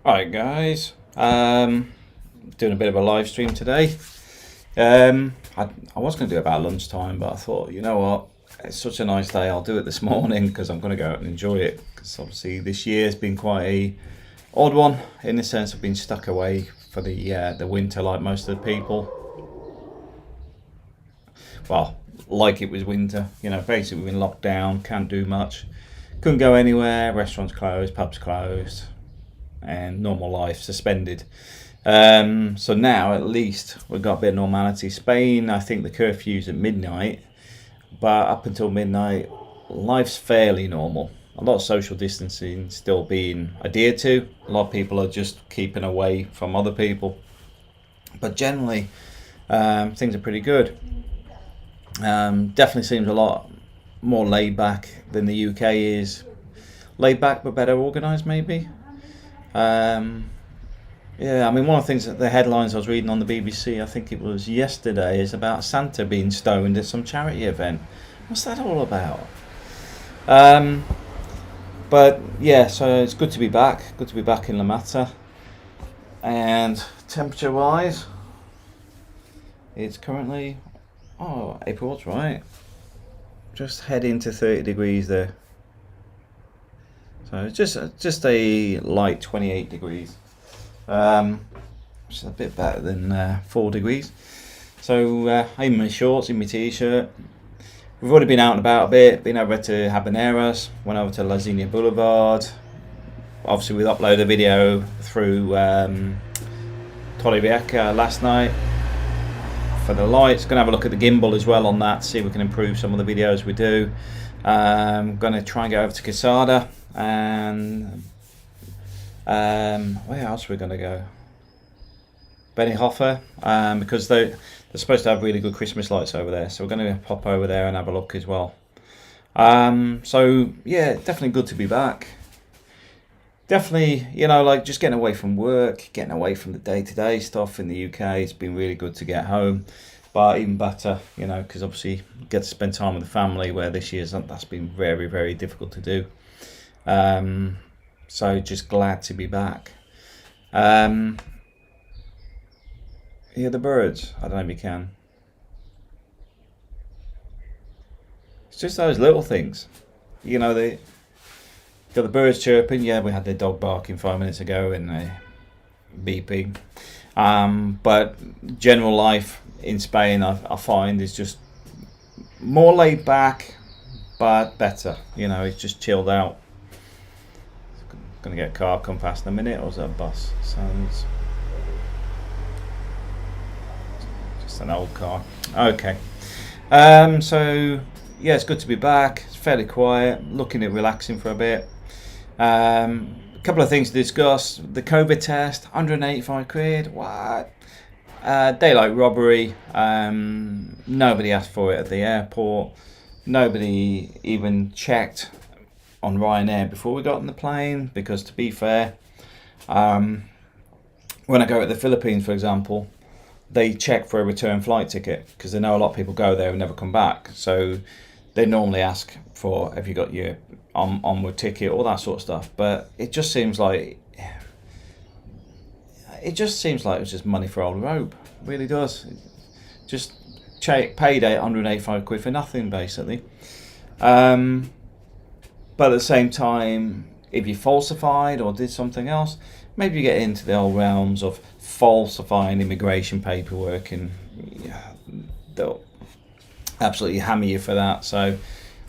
Alright guys, doing a bit of a live stream today. I was going to do it about lunchtime, but I thought, you know what, it's such a nice day, I'll do it this morning because I'm going to go out and enjoy it. Because obviously this year's been quite a odd one in the sense of being stuck away for the winter like most of the people. Well, like it was winter, you know, basically we've been locked down, can't do much, couldn't go anywhere, restaurants closed, pubs closed, and normal life suspended. So now at least we've got a bit of normality. Spain, I think the curfew's at midnight, but up until midnight, life's fairly normal. A lot of social distancing still being adhered to. A lot of people are just keeping away from other people, but generally things are pretty good. Definitely seems a lot more laid back than the UK is. Laid back but better organised maybe. Yeah, I mean, one of the things that the headlines I was reading on the BBC, I think it was yesterday, is about Santa being stoned at some charity event. What's that all about? But yeah, so it's good to be back. Good to be back in La Mata. And temperature wise, it's currently, April's right. Just heading to 30 degrees there. So it's just a light 28 degrees. Which is a bit better than 4 degrees. So I'm in my shorts, in my t-shirt. We've already been out and about a bit, been over to Habaneras, went over to Residencia Boulevard. Obviously we uploaded a video through Torrevieja last night for the lights. Going to have a look at the gimbal as well on that, see if we can improve some of the videos we do. I'm going to try and go over to Quesada, and where else are we going to go? Benihoffer, because they're supposed to have really good Christmas lights over there, so we're going to pop over there and have a look as well. So yeah, definitely good to be back. Definitely, you know, like just getting away from work, getting away from the day-to-day stuff in the UK. It's been really good to get home, but even better, you know, because obviously you get to spend time with the family, where this year's that's been very, very difficult to do. So just glad to be back. Hear the birds? I don't know if you can. It's just those little things, you know. They got the birds chirping. Yeah, we had the dog barking 5 minutes ago and beeping. But general life in Spain, I find, is just more laid back, but better. You know, it's just chilled out. Gonna get a car come past in a minute, or is that a bus? Sounds just an old car. Okay. So yeah, it's good to be back. It's fairly quiet. Looking at relaxing for a bit. A couple of things to discuss. The COVID test, 185 quid. What? Daylight robbery. Nobody asked for it at the airport. Nobody even checked on Ryanair before we got on the plane, because to be fair, when I go to the Philippines, for example, they check for a return flight ticket, because they know a lot of people go there and never come back. So they normally ask for, have you got your onward ticket, all that sort of stuff. But it just seems like it was just money for old rope. It really does. Just paid 185 quid for nothing, basically. But at the same time, if you falsified or did something else, maybe you get into the old realms of falsifying immigration paperwork, and they'll absolutely hammer you for that. So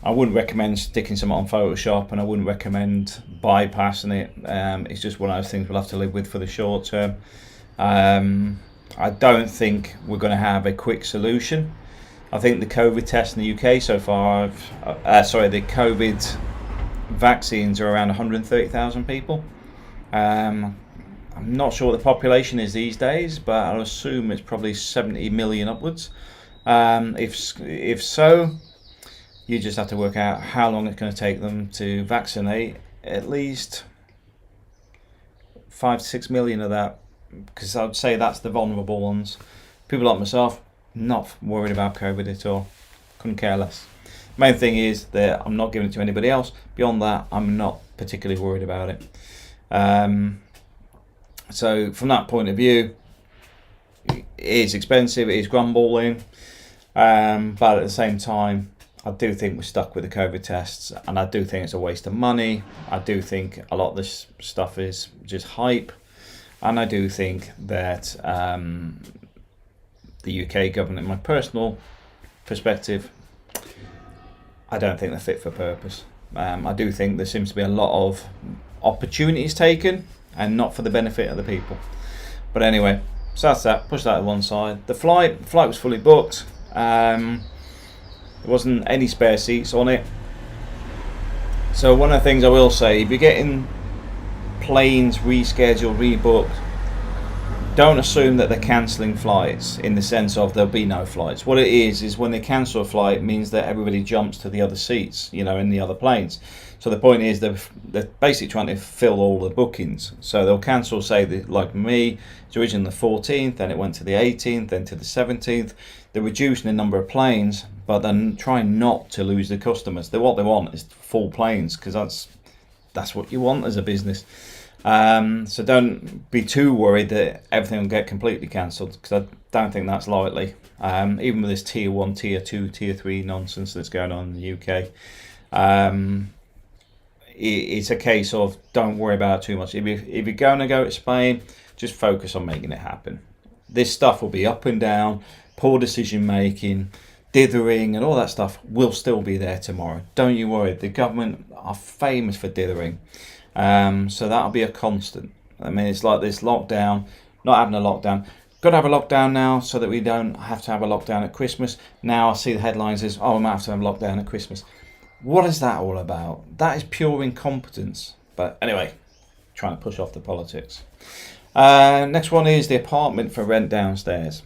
I wouldn't recommend sticking something on Photoshop, and I wouldn't recommend bypassing it. It's just one of those things we'll have to live with for the short term. I don't think we're going to have a quick solution. I think the COVID test in the UK so far, the COVID vaccines are around 130,000 people. I'm not sure what the population is these days, but I'll assume it's probably 70 million upwards. If so, you just have to work out how long it's going to take them to vaccinate at least 5 to 6 million of that, because I would say that's the vulnerable ones. People like myself, not worried about COVID at all. Couldn't care less. Main thing is that I'm not giving it to anybody else. Beyond that, I'm not particularly worried about it. So from that point of view, it is expensive, it is grumbling, but at the same time, I do think we're stuck with the COVID tests, and I do think it's a waste of money. I do think a lot of this stuff is just hype, and I do think that the UK government, in my personal perspective, I don't think they're fit for purpose. I do think there seems to be a lot of opportunities taken and not for the benefit of the people. But anyway, so that's that. Push that to one side. The flight was fully booked. There wasn't any spare seats on it. So one of the things I will say, if you're getting planes rescheduled, rebooked, don't assume that they're cancelling flights in the sense of there'll be no flights. What it is when they cancel a flight, it means that everybody jumps to the other seats, in the other planes. So the point is they're basically trying to fill all the bookings. So they'll cancel, say, like me, it's originally the 14th, then it went to the 18th, then to the 17th. They're reducing the number of planes, but then trying not to lose the customers. What they want is full planes, because that's what you want as a business. So don't be too worried that everything will get completely cancelled, because I don't think that's likely. Even with this tier 1, tier 2, tier 3 nonsense that's going on in the UK, it's a case of don't worry about it too much. If you're going to go to Spain, just focus on making it happen. This stuff will be up and down, poor decision making, dithering, and all that stuff will still be there tomorrow. Don't you worry. The government are famous for dithering. So that'll be a constant. I mean, it's like this lockdown, not having a lockdown. Got to have a lockdown now so that we don't have to have a lockdown at Christmas. Now I see the headlines is, we might have to have a lockdown at Christmas. What is that all about? That is pure incompetence. But anyway, trying to push off the politics. Next one is the apartment for rent downstairs.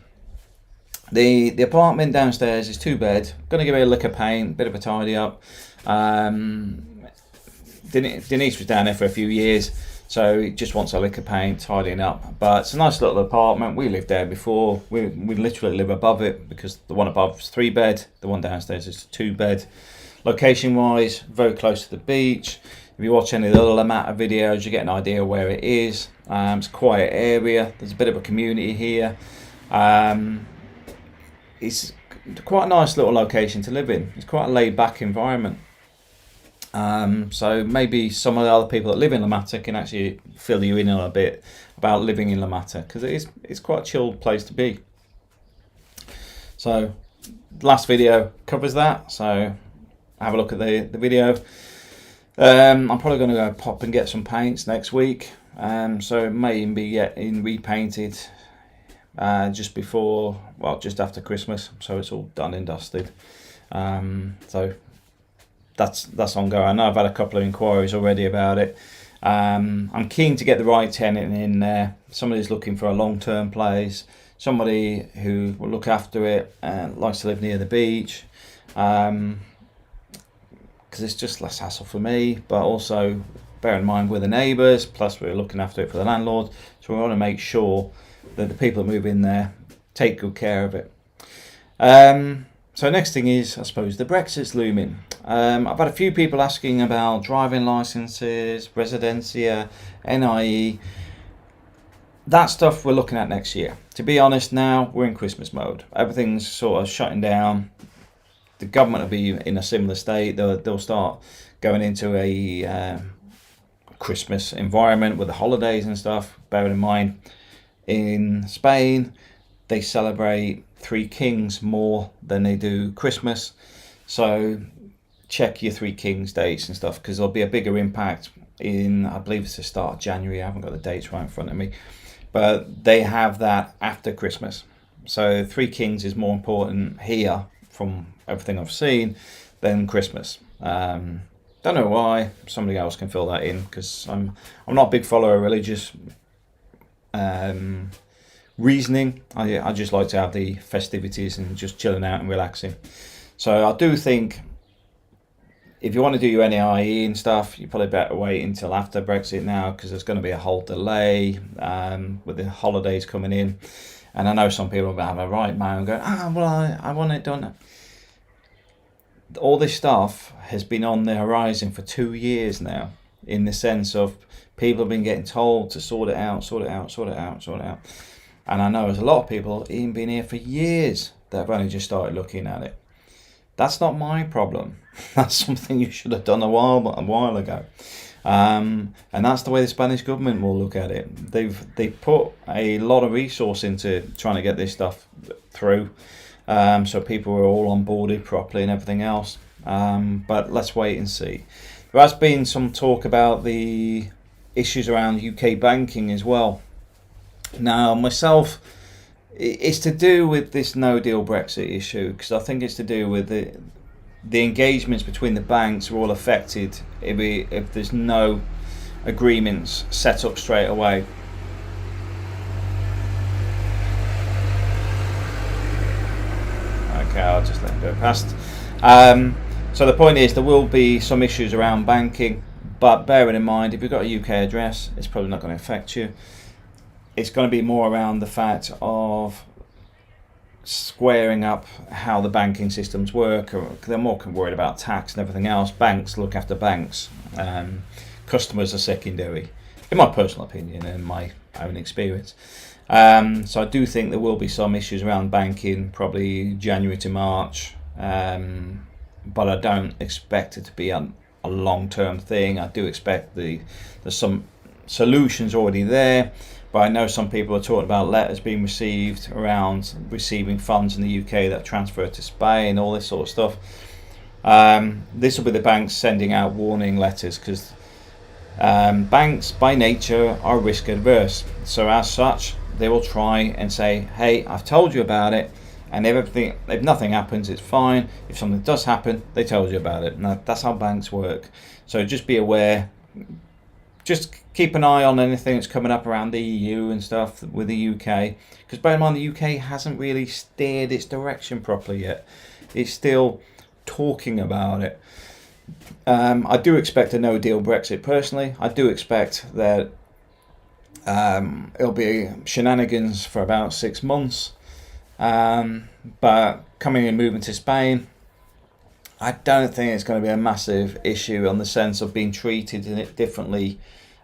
The apartment downstairs is 2-bed. Going to give it a lick of paint, bit of a tidy up. Denise was down there for a few years, so he just wants a lick of paint, tidying up. But it's a nice little apartment. We lived there before. We literally live above it, because the one above is 3-bed, the one downstairs is 2-bed. Location wise, very close to the beach. If you watch any of the other La Mata videos, you get an idea where it is. It's a quiet area. There's a bit of a community here. It's quite a nice little location to live in. It's quite a laid back environment. So maybe some of the other people that live in La Mata can actually fill you in a bit about living in La Mata, because it's quite a chilled place to be. So last video covers that, so have a look at the video. I'm probably going to go pop and get some paints next week, so it may even be getting repainted just after Christmas, so it's all done and dusted. So that's ongoing. I know I've had a couple of inquiries already about it. I'm keen to get the right tenant in there. Somebody who's looking for a long-term place, somebody who will look after it and likes to live near the beach, because it's just less hassle for me, but also bear in mind we're the neighbours, plus we're looking after it for the landlord, so we want to make sure that the people that move in there take good care of it. So next thing is, I suppose, the Brexit's looming. I've had a few people asking about driving licences, Residencia, NIE. That stuff we're looking at next year. To be honest, now we're in Christmas mode. Everything's sort of shutting down. The government will be in a similar state. They'll start going into a Christmas environment with the holidays and stuff. Bearing in mind, in Spain, they celebrate Three Kings more than they do Christmas. So check your Three Kings dates and stuff, because there'll be a bigger impact in, I believe it's the start of January. I haven't got the dates right in front of me, but they have that after Christmas. So Three Kings is more important here, from everything I've seen, than Christmas. Don't know why. Somebody else can fill that in, because I'm not a big follower of religious reasoning. I just like to have the festivities and just chilling out and relaxing. So I do think if you want to do your NIE and stuff, you probably better wait until after Brexit now, because there's going to be a whole delay with the holidays coming in. And I know some people will have a right mind and go, well, I want it done. all this stuff has been on the horizon for 2 years now, in the sense of people have been getting told to sort it out, sort it out, sort it out, sort it out. And I know there's a lot of people even been here for years that have only just started looking at it. That's not my problem. That's something you should have done a while ago. And that's the way the Spanish government will look at it. They've put a lot of resource into trying to get this stuff through, so people are all onboarded properly and everything else. But let's wait and see. There has been some talk about the issues around UK banking as well. Now, myself, it's to do with this no-deal Brexit issue, because I think it's to do with the engagements between the banks are all affected if there's no agreements set up straight away. Okay, I'll just let it go past. So the point is, there will be some issues around banking, but bearing in mind, if you've got a UK address, it's probably not going to affect you. It's going to be more around the fact of squaring up how the banking systems work. Or they're more worried about tax and everything else. Banks look after banks. Customers are secondary, in my personal opinion and my own experience. So I do think there will be some issues around banking, probably January to March. But I don't expect it to be a long-term thing. I do expect there's some solutions already there. But I know some people are talking about letters being received around receiving funds in the UK that transfer to Spain, all this sort of stuff. This will be the banks sending out warning letters, because banks by nature are risk adverse. So as such, they will try and say, hey, I've told you about it, and if nothing happens, it's fine. If something does happen, they told you about it. Now, that's how banks work. So just be aware. Just keep an eye on anything that's coming up around the EU and stuff with the UK, because bear in mind, the UK hasn't really steered its direction properly yet. It's still talking about it. I do expect a no-deal Brexit personally. I do expect that it'll be shenanigans for about 6 months, but coming and moving to Spain, I don't think it's going to be a massive issue on the sense of being treated in it differently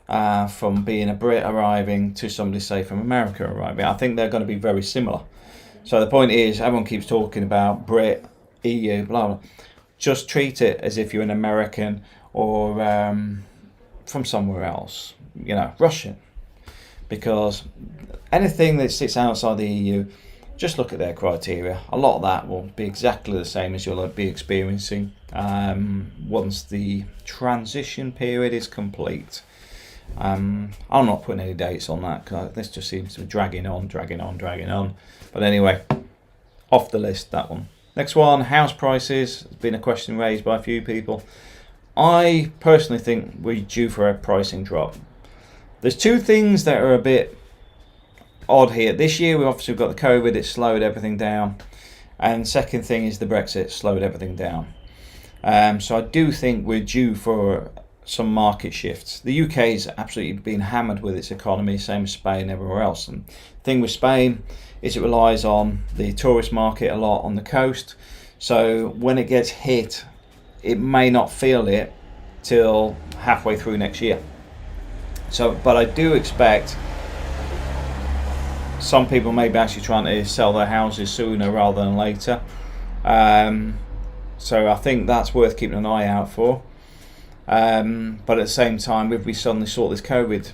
from being a Brit arriving to somebody, say, from America arriving. I think they're going to be very similar. So the point is, everyone keeps talking about Brit, EU, blah, blah. Just treat it as if you're an American or from somewhere else, Russian. Because anything that sits outside the EU, just look at their criteria. A lot of that will be exactly the same as you'll be experiencing once the transition period is complete. I'm not putting any dates on that, because this just seems to be dragging on. But anyway, off the list, that one. Next one, house prices. There's been a question raised by a few people. I personally think we're due for a pricing drop. There's two things that are a bit odd here. This year we've obviously got the COVID, it slowed everything down, and second thing is the Brexit slowed everything down. So I do think we're due for some market shifts. The UK's absolutely been hammered with its economy, same as Spain and everywhere else. And the thing with Spain is it relies on the tourist market a lot on the coast. So when it gets hit, it may not feel it till halfway through next year. But I do expect some people may be actually trying to sell their houses sooner rather than later. So I think that's worth keeping an eye out for. But at the same time, if we suddenly sort this COVID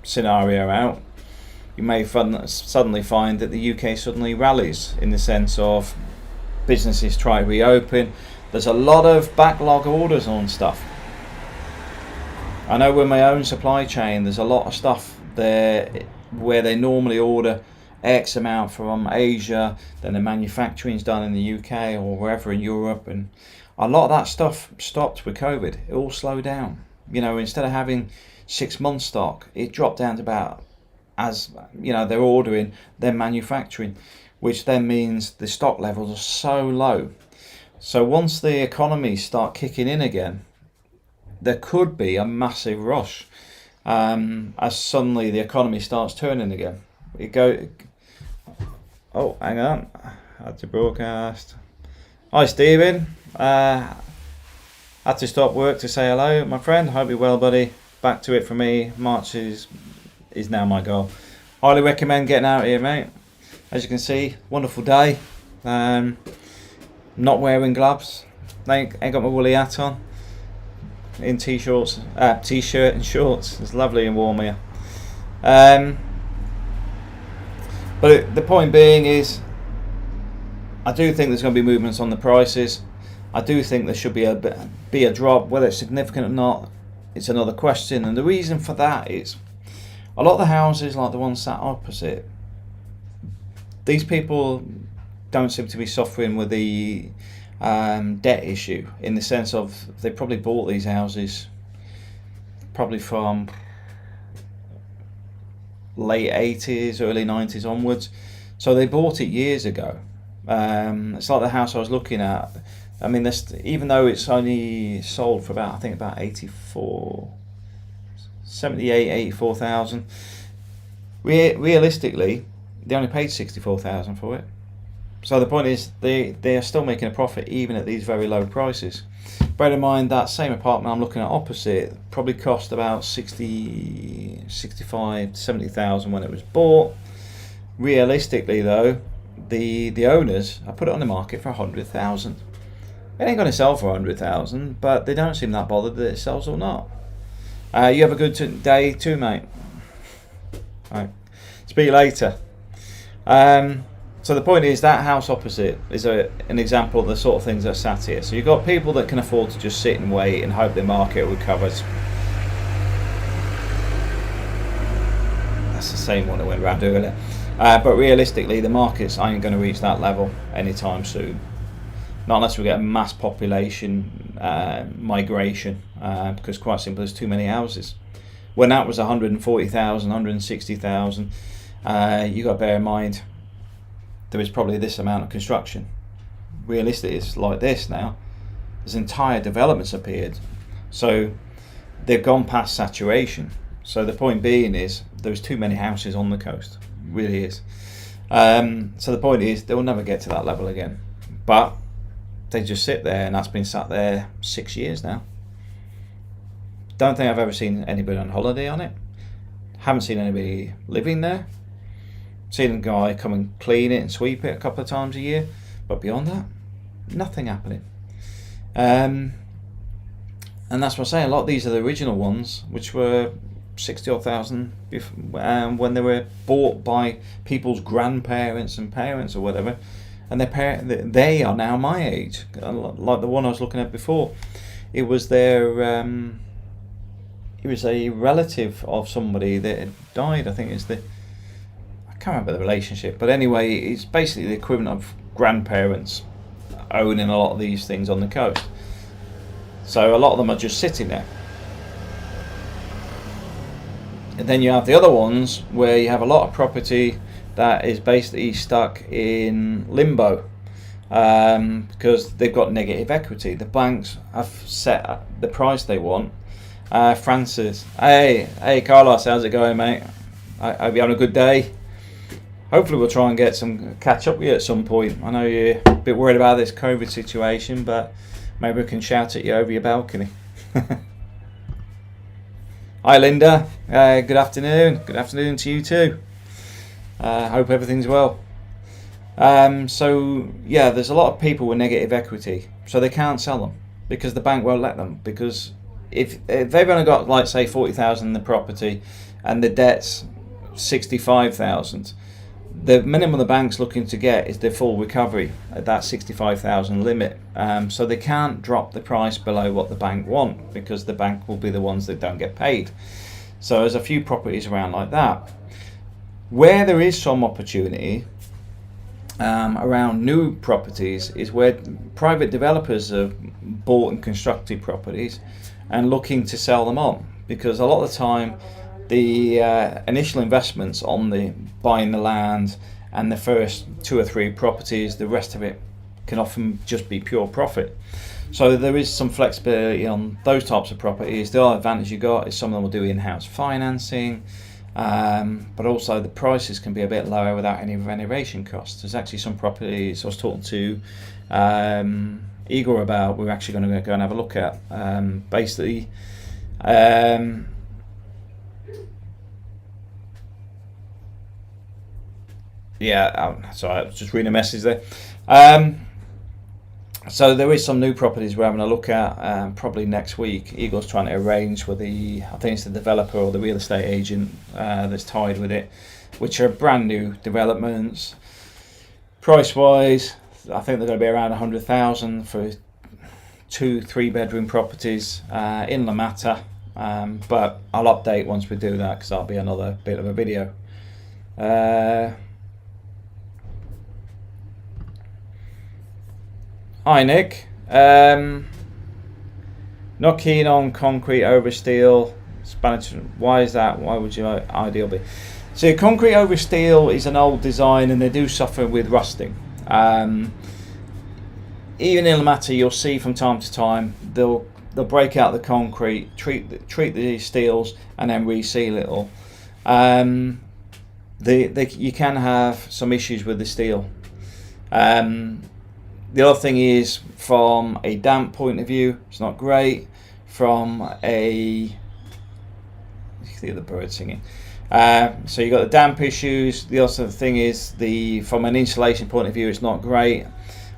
scenario out, you may suddenly find that the UK suddenly rallies, in the sense of businesses try to reopen. There's a lot of backlog orders on stuff. I know with my own supply chain, there's a lot of stuff there where they normally order X amount from Asia, then the manufacturing's done in the UK or wherever in Europe, and a lot of that stuff stopped with COVID. It all slowed down. Instead of having 6 months stock, it dropped down to about, they're ordering, they're manufacturing, which then means the stock levels are so low. So once the economies start kicking in again, there could be a massive rush as suddenly the economy starts turning again. Oh, hang on, I had to broadcast. Hi Stephen. Had to stop work to say hello, my friend. Hope you're well, buddy. Back to it for me. March is now my goal. Highly recommend getting out here, mate. As you can see, wonderful day. Not wearing gloves. Ain't got my woolly hat on. In t-shirt and shorts. It's lovely and warm here. But the point being is, I do think there's going to be movements on the prices. I do think there should be a drop. Whether it's significant or not, it's another question. And the reason for that is, a lot of the houses, like the ones sat opposite, these people don't seem to be suffering with the debt issue, in the sense of they probably bought these houses probably from late 80s, early 90s onwards. So they bought it years ago. It's like the house I was looking at. I mean, even though it's only sold for about 84,000. Realistically, they only paid 64,000 for it. So the point is, they are still making a profit even at these very low prices. Bear in mind that same apartment I'm looking at opposite probably cost about 65, 70,000 when it was bought. Realistically, though, the owners have put it on the market for 100,000. It ain't going to sell for 100,000, but they don't seem that bothered that it sells or not. You have a good day too, mate. Right. Speak later. So the point is, that house opposite is an example of the sort of things that are sat here. So you've got people that can afford to just sit and wait and hope the market recovers. That's the same one that went around earlier. But realistically, the markets ain't going to reach that level anytime soon. Not unless we get a mass population migration, because quite simply, there's too many houses. When that was 140,000, 160,000, you got to bear in mind there is probably this amount of construction. Realistically, it's like this now. There's entire developments appeared, so they've gone past saturation. So the point being is, there's too many houses on the coast. It really is. So the point is, they'll never get to that level again. But they just sit there, and that's been sat there 6 years now. Don't think I've ever seen anybody on holiday on it. Haven't seen anybody living there. Seen a guy come and clean it and sweep it a couple of times a year, but beyond that, nothing happening. And that's what I'm saying. A lot of these are the original ones, which were 60,000 when they were bought by people's grandparents and parents or whatever, and they are now my age. Like the one I was looking at before, it was their it was a relative of somebody that had died. I think I can't remember the relationship, but anyway, it's basically the equivalent of grandparents owning a lot of these things on the coast. So a lot of them are just sitting there. And then you have the other ones where you have a lot of property that is basically stuck in limbo, because they've got negative equity. The banks have set the price they want. Francis, hey Carlos, how's it going, mate? I hope you're having a good day. Hopefully we'll try and get some catch up with you at some point. I know you're a bit worried about this COVID situation, but maybe we can shout at you over your balcony. Hi Linda, good afternoon. Good afternoon to you too. Hope everything's well. So yeah, there's a lot of people with negative equity, so they can't sell them because the bank won't let them. Because if they've only got, like, say 40,000 in the property and the debt's 65,000, the minimum the bank's looking to get is the full recovery at that 65,000 limit. So they can't drop the price below what the bank want, because the bank will be the ones that don't get paid. So there's a few properties around like that. Where there is some opportunity around new properties is where private developers have bought and constructed properties and looking to sell them on, because a lot of the time the initial investments on the buying the land and the first 2 or 3 properties, the rest of it can often just be pure profit. So there is some flexibility on those types of properties. The other advantage you got is some of them will do in-house financing. but also the prices can be a bit lower without any renovation costs. There's actually some properties I was talking to Igor about. We're actually going to go and have a look at. Basically, sorry, I was just reading a message there. So there is some new properties we're having a look at probably next week. Igor's trying to arrange with I think it's the developer or the real estate agent that's tied with it, which are brand new developments. Price wise, I think they're going to be around 100,000 for 2-3 bedroom properties in La Mata. But I'll update once we do that because that'll be another bit of a video. Hi Nick, not keen on concrete over steel. Spanish. Why is that? Why would your ideal be? So concrete over steel is an old design, and they do suffer with rusting. Even in La Mata, you'll see from time to time they'll break out the concrete, treat the steels, and then reseal it all. You can have some issues with the steel. The other thing is, from a damp point of view, it's not great. From you hear the bird singing. So you've got the damp issues. The other thing is, from an insulation point of view, it's not great.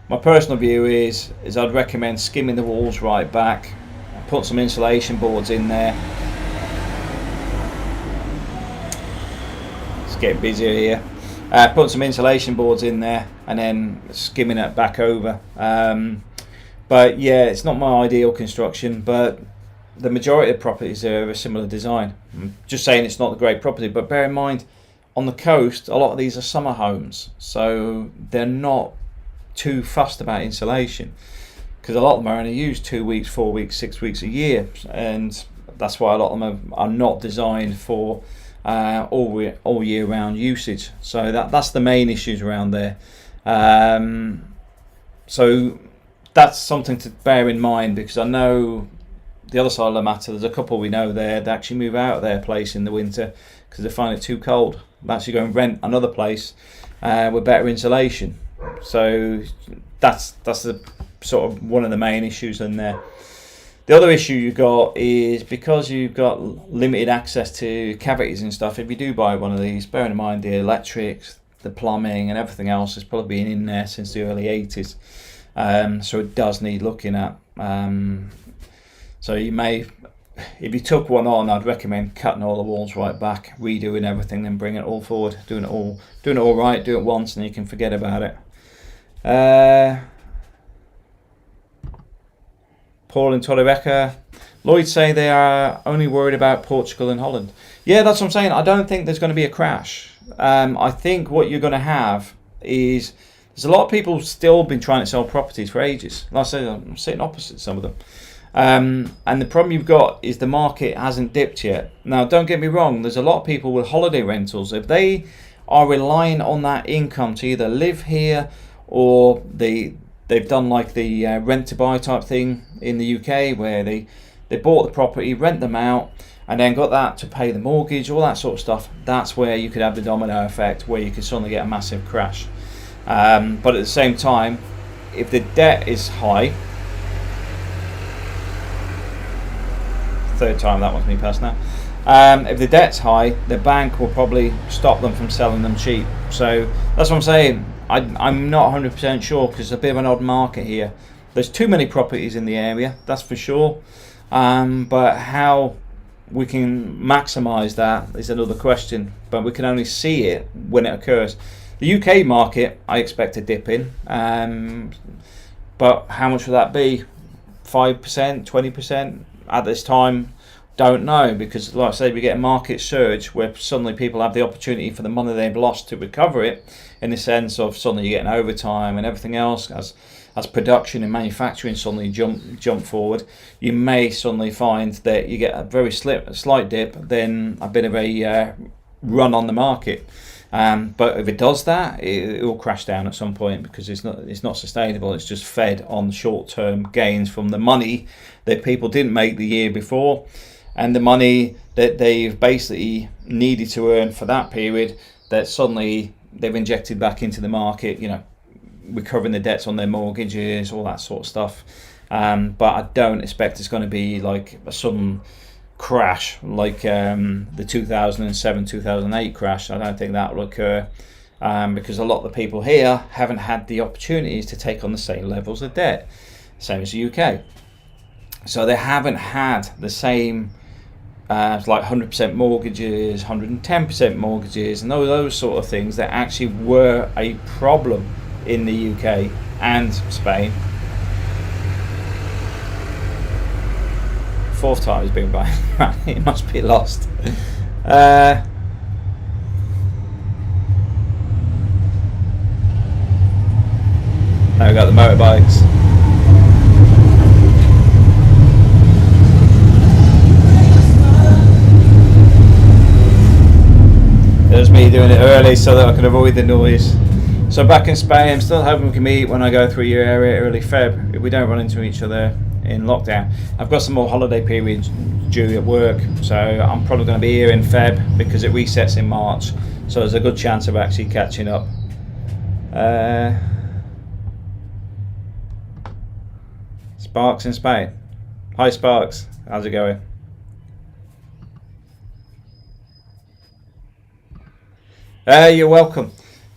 My personal view is I'd recommend skimming the walls right back, put some insulation boards in there. It's getting busier here. Put some insulation boards in there and then skimming it back over. But yeah, it's not my ideal construction, but the majority of properties are a similar design. I'm just saying it's not a great property, but bear in mind, on the coast, a lot of these are summer homes, so they're not too fussed about insulation, because a lot of them are only used 2 weeks, 4 weeks, 6 weeks a year, and that's why a lot of them are not designed for all year round usage. So that's the main issues around there. So that's something to bear in mind, because I know the other side of the matter, there's a couple we know there that actually move out of their place in the winter because they find it too cold. They actually go and rent another place with better insulation. So that's the sort of one of the main issues in there. The other issue you've got is, because you've got limited access to cavities and stuff, if you do buy one of these, bearing in mind the electrics, the plumbing and everything else has probably been in there since the early 80s. So it does need looking at. So you may, if you took one on, I'd recommend cutting all the walls right back, redoing everything, then bring it all forward, doing it all right, do it once, and you can forget about it. Paul and Torrebecca. Lloyd say they are only worried about Portugal and Holland. Yeah, that's what I'm saying. I don't think there's going to be a crash. I think what you're going to have is, there's a lot of people still been trying to sell properties for ages. Like I said, I'm sitting opposite some of them. And the problem you've got is the market hasn't dipped yet. Now, don't get me wrong, there's a lot of people with holiday rentals. If they are relying on that income to either live here, or they've done like the rent to buy type thing in the UK, where they bought the property, rent them out, and then got that to pay the mortgage, all that sort of stuff, that's where you could have the domino effect, where you could suddenly get a massive crash. But at the same time, if the debt is high, third time that one's me passed now. If the debt's high, the bank will probably stop them from selling them cheap. So that's what I'm saying. I'm not 100% sure, because it's a bit of an odd market here. There's too many properties in the area, that's for sure. But how we can maximise that is another question. But we can only see it when it occurs. The UK market, I expect to dip in. But how much will that be? 5%, 20%? At this time, don't know, because like I say, we get a market surge where suddenly people have the opportunity for the money they've lost to recover it, in the sense of suddenly you're getting overtime and everything else, as production and manufacturing suddenly jump forward. You may suddenly find that you get a very slight dip, then a bit of a run on the market. But if it does that, it will crash down at some point, because it's not sustainable. It's just fed on short-term gains from the money that people didn't make the year before. and the money that they've basically needed to earn for that period, that suddenly they've injected back into the market, recovering the debts on their mortgages, all that sort of stuff. But I don't expect it's going to be like a sudden crash like the 2007-2008 crash. I don't think that will occur, because a lot of the people here haven't had the opportunities to take on the same levels of debt, same as the UK. So they haven't had the same like 100% mortgages, 110% mortgages, and those sort of things that actually were a problem in the UK and Spain. Fourth time it's been by. It must be lost. Now we've got the motorbikes. There's me doing it early so that I can avoid the noise. So back in Spain, I'm still hoping we can meet when I go through your area early Feb, if we don't run into each other in lockdown. I've got some more holiday periods due at work, so I'm probably going to be here in Feb because it resets in March, so there's a good chance of actually catching up. Sparks in Spain. Hi Sparks, how's it going? You're welcome.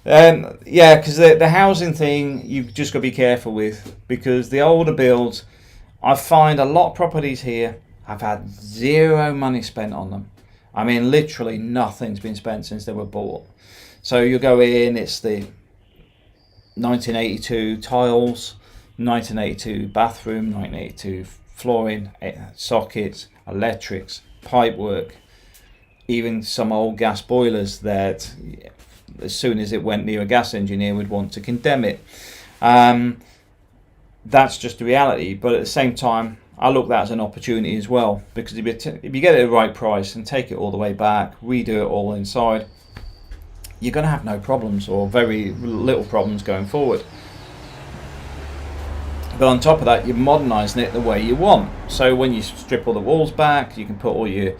Yeah, because the housing thing, you've just got to be careful with, because the older builds, I find a lot of properties here have had zero money spent on them. I mean, literally nothing's been spent since they were bought. So you go in, it's the 1982 tiles, 1982 bathroom, 1982 flooring, sockets, electrics, pipework, even some old gas boilers that as soon as it went near a gas engineer would want to condemn it. That's just the reality, but at the same time I look at that as an opportunity as well, because if you get it at the right price and take it all the way back, redo it all inside, you're going to have no problems, or very little problems going forward. But on top of that, you're modernising it the way you want. So when you strip all the walls back, you can put all your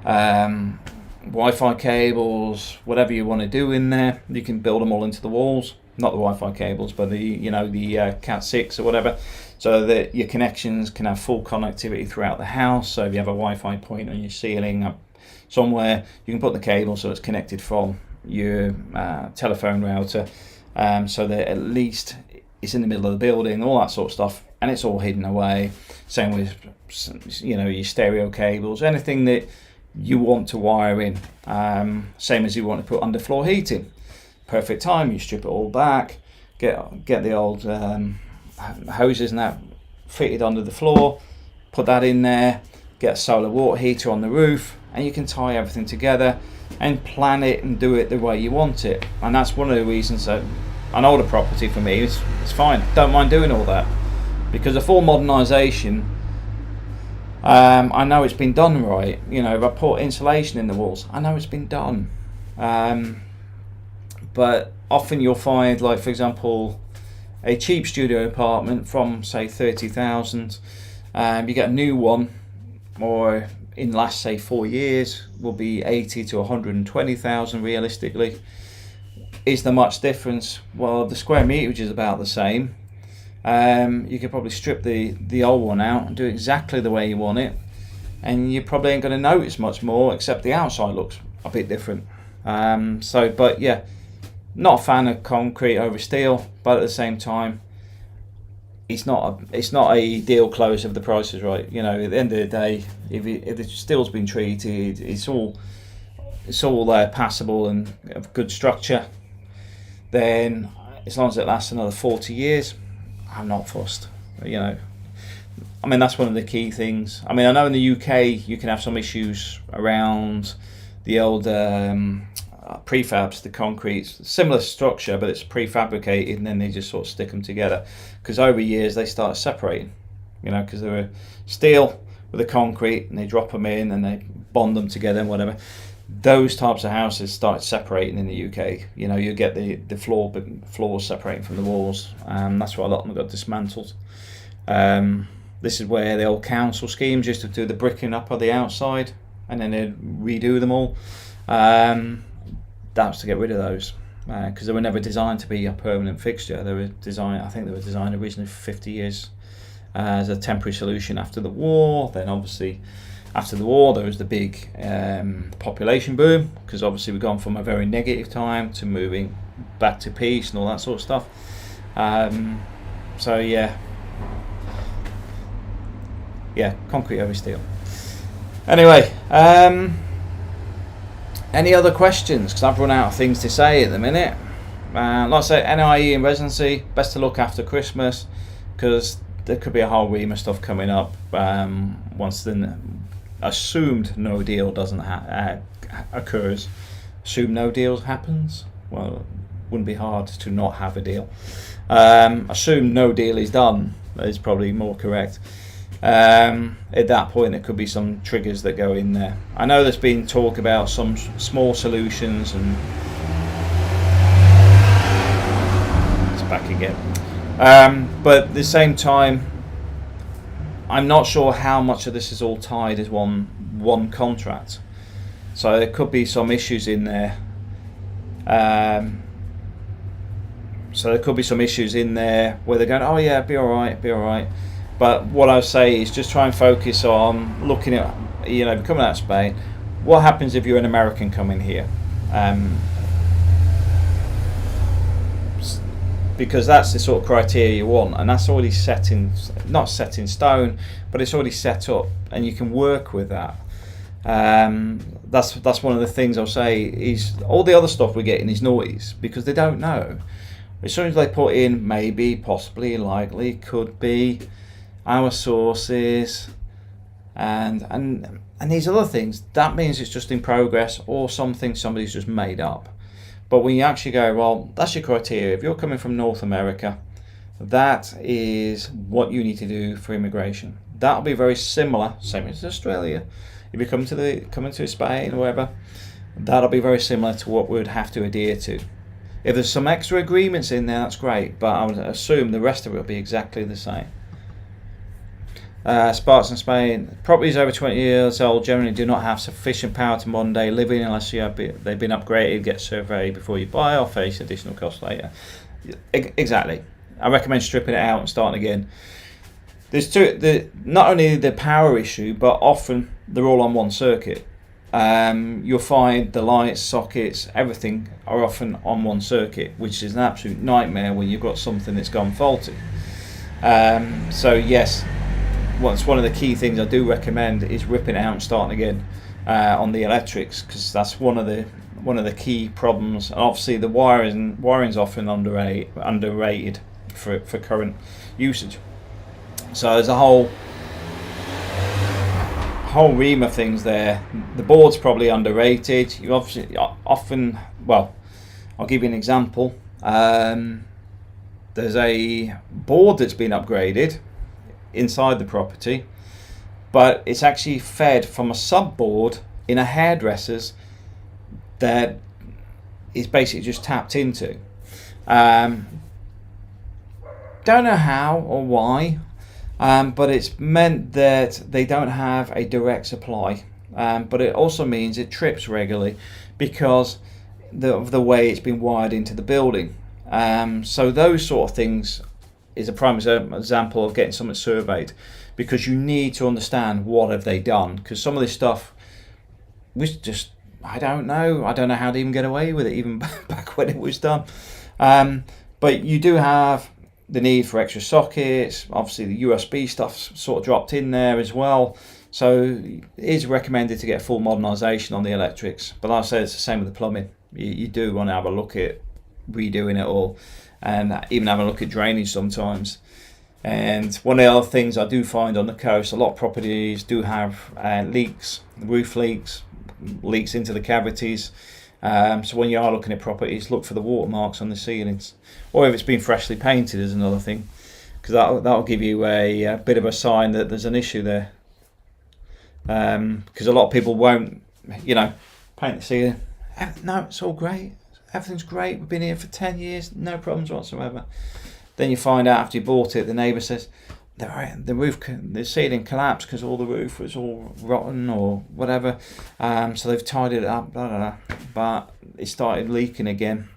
Wi-Fi cables, whatever you want to do in there. You can build them all into the walls, not the Wi-Fi cables, but the Cat 6 or whatever, so that your connections can have full connectivity throughout the house. So if you have a Wi-Fi point on your ceiling up somewhere, you can put the cable so it's connected from your telephone router, so that at least it's in the middle of the building, all that sort of stuff, and it's all hidden away. Same with your stereo cables, anything that you want to wire in, same as you want to put underfloor heating. Perfect time, you strip it all back, get the old hoses and that fitted under the floor, put that in there, get a solar water heater on the roof, and you can tie everything together and plan it and do it the way you want it. And that's one of the reasons that an older property for me is fine. Don't mind doing all that, because a full modernisation, I know it's been done right. If I put insulation in the walls, I know it's been done. But often you'll find, like for example, a cheap studio apartment from say 30,000, you get a new one, or in the last say 4 years will be 80 to 120,000 realistically. Is there much difference? Well, the square meterage is about the same. You could probably strip the old one out and do exactly the way you want it, and you probably ain't going to notice much more, except the outside looks a bit different. But yeah, not a fan of concrete over steel, but at the same time, it's not a deal close if the price is right. At the end of the day, if the steel's been treated, it's all passable and of good structure, then as long as it lasts another 40 years, I'm not fussed. That's one of the key things. I know in the UK you can have some issues around the old prefabs, the concrete, similar structure, but it's prefabricated, and then they just sort of stick them together, because over years they start separating, because they were steel with the concrete, and they drop them in and they bond them together and whatever. Those types of houses start separating in the UK. You get the floors separating from the walls, and that's why a lot of them got dismantled. This is where the old council schemes used to do the bricking up of the outside, and then they'd redo them all. That's to get rid of those, because they were never designed to be a permanent fixture. They were designed, I think they were designed originally for 50 years as a temporary solution after the war. Then obviously after the war there was the big population boom, because obviously we've gone from a very negative time to moving back to peace and all that sort of stuff. So yeah, concrete over steel. Anyway, any other questions? Because I've run out of things to say at the minute. Like I say, NIE and Residency, best to look after Christmas, because there could be a whole ream of stuff coming up once the assumed no deal doesn't occurs. Assume no deal happens? Well, it wouldn't be hard to not have a deal. Assume no deal is done is probably more correct. At that point there could be some triggers that go in there. I know there's been talk about some small solutions, and it's back again. But at the same time, I'm not sure how much of this is all tied as one contract. So there could be some issues in there. Where they're going, oh yeah, be all right. But what I would say is just try and focus on looking at, coming out of Spain. What happens if you're an American coming here? Because that's the sort of criteria you want, and that's already not set in stone, but it's already set up, and you can work with that. That's one of the things I'll say is all the other stuff we're getting is noise, because they don't know. As soon as they put in maybe, possibly, likely, could be, our sources, and these other things, that means it's just in progress or something somebody's just made up. But when you actually go, well, that's your criteria. If you're coming from North America, that is what you need to do for immigration. That'll be very similar, same as Australia. If you come to Spain or wherever, that'll be very similar to what we would have to adhere to. If there's some extra agreements in there, that's great, but I would assume the rest of it will be exactly the same. Sparks in Spain, properties over 20 years old generally do not have sufficient power to modern day living unless they've been upgraded, get surveyed before you buy, or face additional costs later. Exactly. I recommend stripping it out and starting again. There's not only the power issue, but often they're all on one circuit. You'll find the lights, sockets, everything are often on one circuit, which is an absolute nightmare when you've got something that's gone faulty. So yes, it's one of the key things I do recommend is ripping it out and starting again on the electrics, because that's one of the key problems. And obviously the wiring's often underrated for current usage. So there's a whole ream of things there. The board's probably underrated. You obviously often, well, I'll give you an example. There's a board that's been upgraded inside the property, but it's actually fed from a sub-board in a hairdresser's that is basically just tapped into. Don't know how or why, but it's meant that they don't have a direct supply, but it also means it trips regularly because of the way it's been wired into the building. So those sort of things is a prime example of getting something surveyed, because you need to understand what have they done, because some of this stuff was just, I don't know how they even get away with it even back when it was done. But you do have the need for extra sockets. Obviously the USB stuff's sort of dropped in there as well, so it is recommended to get full modernisation on the electrics. But like I said, it's the same with the plumbing. You do want to have a look at redoing it all, and even have a look at drainage sometimes. And one of the other things I do find on the coast, a lot of properties do have leaks, roof leaks into the cavities. So when you are looking at properties, look for the watermarks on the ceilings, or if it's been freshly painted is another thing, because that'll give you a bit of a sign that there's an issue there. Because a lot of people won't, paint the ceiling. No, it's all great. Everything's great. We've been here for 10 years, no problems whatsoever. Then you find out after you bought it, the neighbour says, the ceiling collapsed because all the roof was all rotten or whatever. So they've tidied it up, blah, blah, blah, but it started leaking again.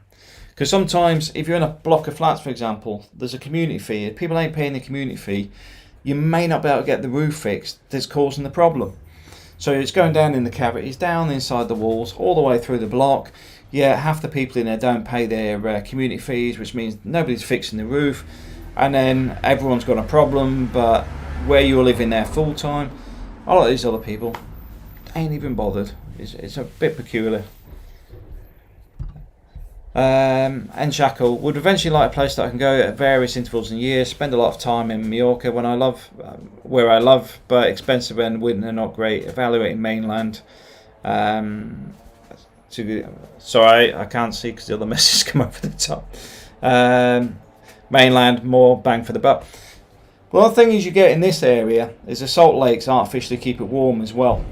Because sometimes if you're in a block of flats, for example, there's a community fee. If people ain't paying the community fee, you may not be able to get the roof fixed that's causing the problem. So it's going down in the cavities, down inside the walls, all the way through the block. Yeah, half the people in there don't pay their community fees, which means nobody's fixing the roof. And then everyone's got a problem, but where you're living there full time, a lot of these other people ain't even bothered. It's a bit peculiar. And Shackle would eventually like a place that I can go at various intervals in years. Spend a lot of time in Mallorca where I love, but expensive and winter not great. Evaluating mainland. Sorry, I can't see because the other messages come over the top. Mainland, more bang for the buck. Well, the thing is, you get in this area is the salt lakes artificially keep it warm as well,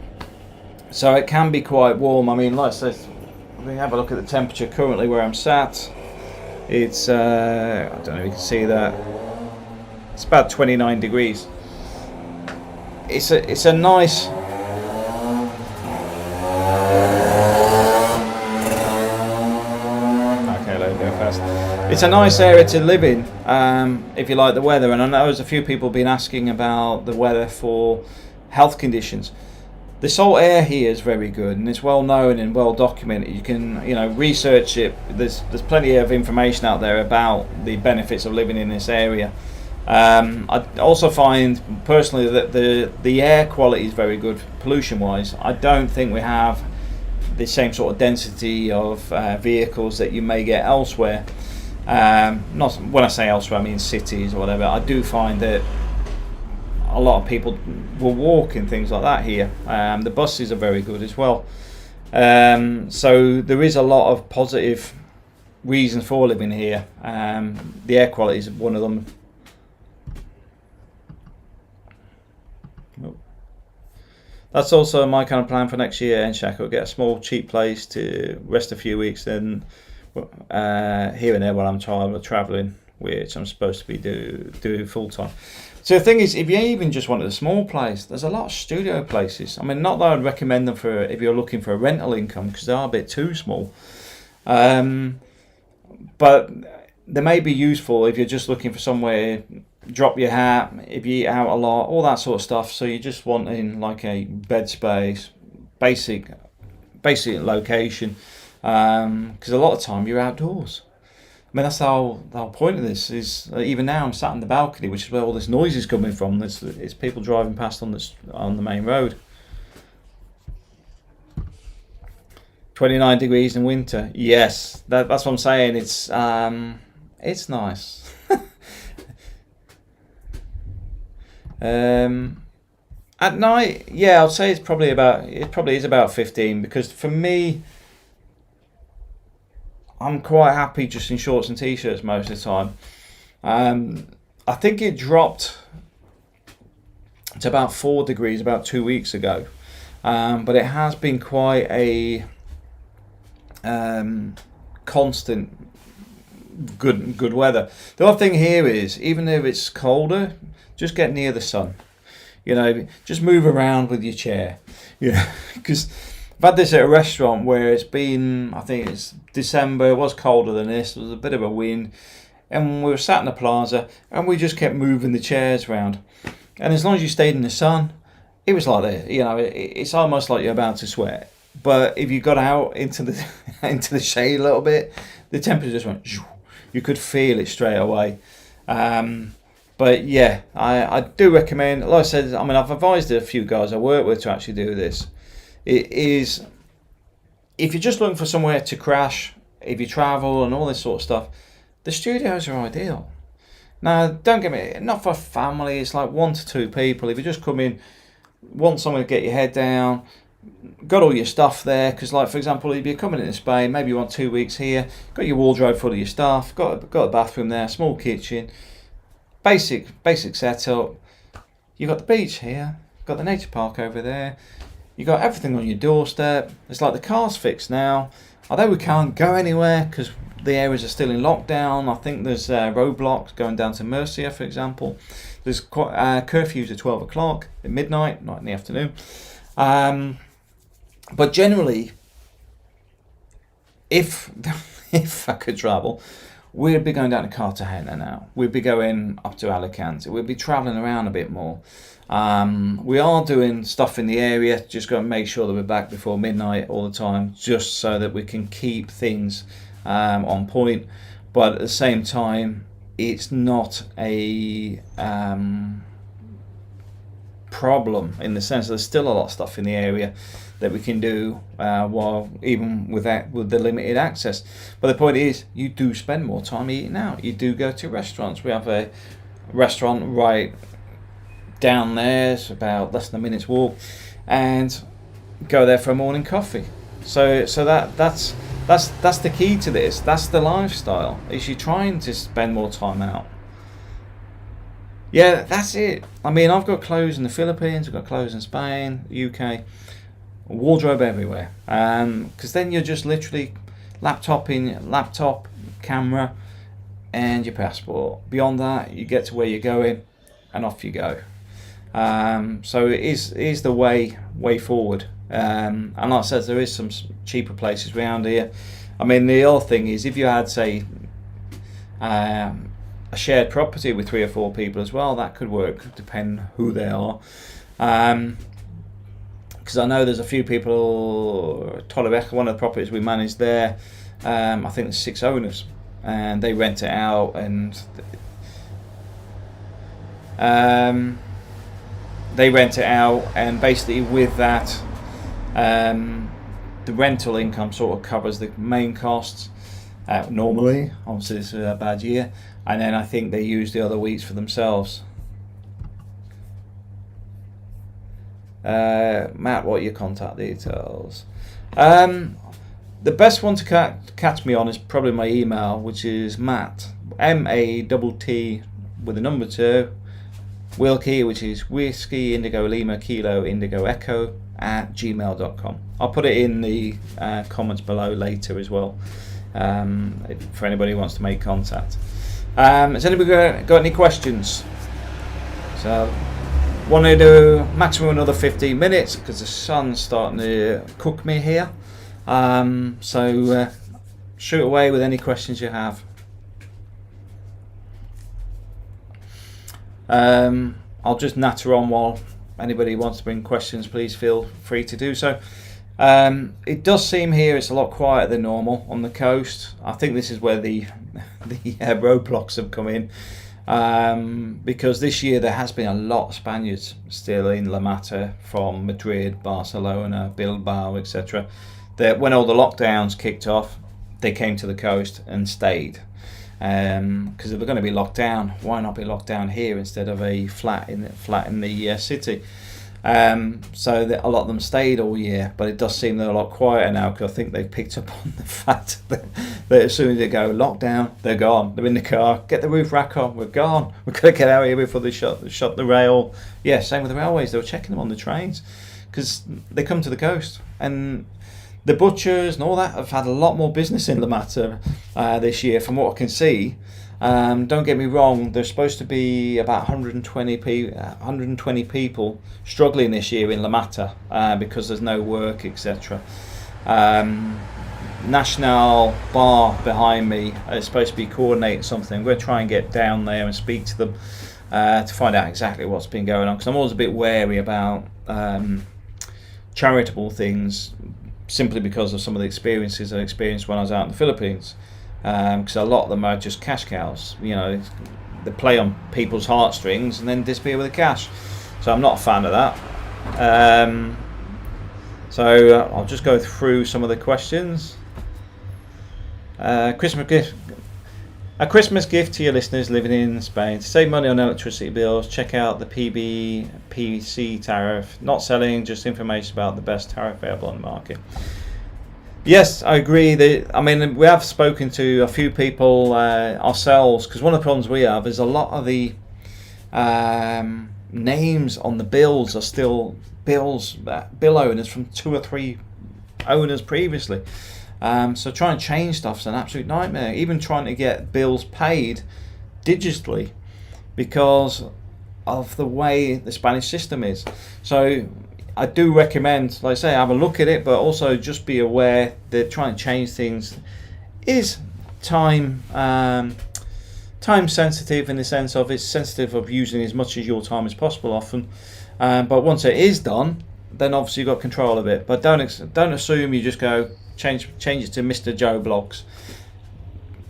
so it can be quite warm. I mean, like I said, we have a look at the temperature currently where I'm sat. It's I don't know if you can see that. It's about 29 degrees. It's a nice. Okay, let me go fast. It's a nice area to live in if you like the weather, and I know there's a few people been asking about the weather for health conditions. The salt air here is very good, and it's well known and well documented. You can research it. There's plenty of information out there about the benefits of living in this area. I also find personally that the air quality is very good pollution wise. I don't think we have the same sort of density of vehicles that you may get elsewhere. Not when I say elsewhere, I mean cities or whatever. I do find that a lot of people will walk and things like that here. The buses are very good as well. So there is a lot of positive reasons for living here. The air quality is one of them. That's also my kind of plan for next year. And Shack will get a small cheap place to rest a few weeks, then here and there while I'm traveling, which I'm supposed to be doing full time. So the thing is, if you even just wanted a small place, there's a lot of studio places. I mean, not that I'd recommend them for if you're looking for a rental income, because they are a bit too small. But they may be useful if you're just looking for somewhere, drop your hat, if you eat out a lot, all that sort of stuff. So you're just wanting like a bed space, basic location, because a lot of time you're outdoors. I mean, that's the whole point of this is even now I'm sat on the balcony, which is where all this noise is coming from. It's people driving past on the main road. 29 degrees in winter. Yes, that's what I'm saying. It's nice. At night, yeah, I'd say it probably is about 15, because for me, I'm quite happy just in shorts and t-shirts most of the time. I think it dropped to about 4 degrees about 2 weeks ago, but it has been quite a constant good weather. The other thing here is, even if it's colder, just get near the sun. Just move around with your chair. Because I've had this at a restaurant where it's been, I think it's December, it was colder than this, there was a bit of a wind, and we were sat in the plaza and we just kept moving the chairs around, and as long as you stayed in the sun, it was like that. It's almost like you're about to sweat, but if you got out into the shade a little bit, the temperature just went, you could feel it straight away. But yeah, I do recommend, like I said, I mean, I've advised a few guys I work with to actually do this. It is, if you're just looking for somewhere to crash, if you travel and all this sort of stuff, the studios are ideal. Now, don't get me, not for family, it's like 1 to 2 people. If you just come in, want somewhere to get your head down, got all your stuff there, because like, for example, if you're coming into Spain, maybe you want 2 weeks here, got your wardrobe full of your stuff, got a bathroom there, small kitchen, basic setup. You've got the beach here, got the nature park over there, you got everything on your doorstep. It's like the car's fixed now, although we can't go anywhere because the areas are still in lockdown. I think there's roadblocks going down to Murcia, for example. There's curfews at 12 o'clock at midnight, not in the afternoon. But generally, if if I could travel, we'd be going down to Cartagena now. We'd be going up to Alicante. We'd be travelling around a bit more. We are doing stuff in the area, just got to make sure that we're back before midnight all the time, just so that we can keep things on point. But at the same time, it's not a problem, in the sense that there's still a lot of stuff in the area that we can do while even with the limited access. But the point is, you do spend more time eating out. You do go to restaurants. We have a restaurant right down there, it's about less than a minute's walk, and go there for a morning coffee. So that's the key to this. That's the lifestyle. Is you're trying to spend more time out. Yeah, that's it. I mean, I've got clothes in the Philippines, I've got clothes in Spain, UK, wardrobe everywhere. Because then you're just literally laptop, camera, and your passport. Beyond that, you get to where you're going, and off you go. So it is the way forward. And like I said, there is some cheaper places around here. I mean, the other thing is, if you had, say, a shared property with 3 or 4 people as well, that could work, depending who they are. Because I know there's a few people, Torrevieja, one of the properties we manage there, I think there's 6 owners, and they rent it out, and basically with that, the rental income sort of covers the main costs normally. Obviously this is a bad year, and then I think they use the other weeks for themselves. Matt, what are your contact details? The best one to catch me on is probably my email, which is Matt, MATT with the number 2, Wilkie, which is Whiskey Indigo Lima Kilo Indigo Echo @gmail.com. I'll put it in the comments below later as well, for anybody who wants to make contact. Has anybody got any questions? So, want to do maximum another 15 minutes because the sun's starting to cook me here. So shoot away with any questions you have. I'll just natter on while anybody wants to bring questions. Please feel free to do so. It does seem here it's a lot quieter than normal on the coast. I think this is where the roadblocks have come in, because this year there has been a lot of Spaniards still in La Mata from Madrid, Barcelona, Bilbao, etc. That when all the lockdowns kicked off, they came to the coast and stayed. Because if they're going to be locked down, why not be locked down here instead of a flat in the city? So a lot of them stayed all year, but it does seem they're a lot quieter now, because I think they've picked up on the fact that as soon as they go lockdown, they're gone. They're in the car, get the roof rack on, we're gone. We've got to get out of here before they shut the rail. Yeah, same with the railways. They were checking them on the trains because they come to the coast, and the butchers and all that have had a lot more business in La Mata this year, from what I can see. Don't get me wrong, there's supposed to be about 120 people struggling this year in La Mata because there's no work, etc. National Bar behind me is supposed to be coordinating something. We're going to try and get down there and speak to them to find out exactly what's been going on, because I'm always a bit wary about charitable things, simply because of some of the experiences I experienced when I was out in the Philippines. Because a lot of them are just cash cows. You know, they play on people's heartstrings and then disappear with the cash. So I'm not a fan of that. So I'll just go through some of the questions. A Christmas gift to your listeners living in Spain. To save money on electricity bills, check out the PBPC tariff. Not selling, just information about the best tariff available on the market. Yes, I agree. We have spoken to a few people ourselves, because one of the problems we have is a lot of the names on the bills are still bill owners from 2 or 3 owners previously. So trying to change stuff's an absolute nightmare. Even trying to get bills paid digitally, because of the way the Spanish system is. So I do recommend, like I say, have a look at it, but also just be aware that trying to change things is time sensitive, in the sense of it's sensitive of using as much of your time as possible often. But once it is done, then obviously you've got control of it. But don't assume you just go change it to Mr. Joe Blogs.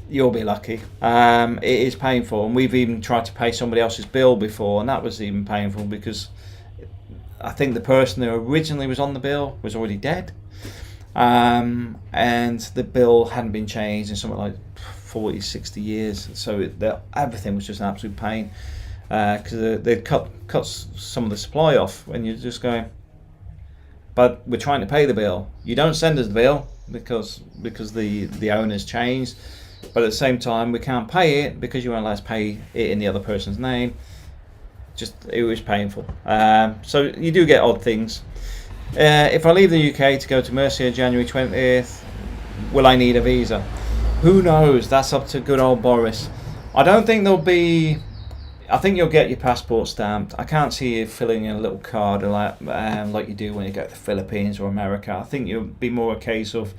You'll be lucky. It is painful, and we've even tried to pay somebody else's bill before, and that was even painful because I think the person who originally was on the bill was already dead, and the bill hadn't been changed in something like 40, 60 years. So everything was just an absolute pain, because they'd cut some of the supply off, and you're just going, but we're trying to pay the bill. You don't send us the bill because the owner's changed. But at the same time, we can't pay it because you won't let us pay it in the other person's name. It was painful. So you do get odd things. If I leave the UK to go to Murcia January 20th, will I need a visa? Who knows? That's up to good old Boris. I don't think there'll be... I think you'll get your passport stamped. I can't see you filling in a little card like you do when you go to the Philippines or America. I think it'll be more a case of...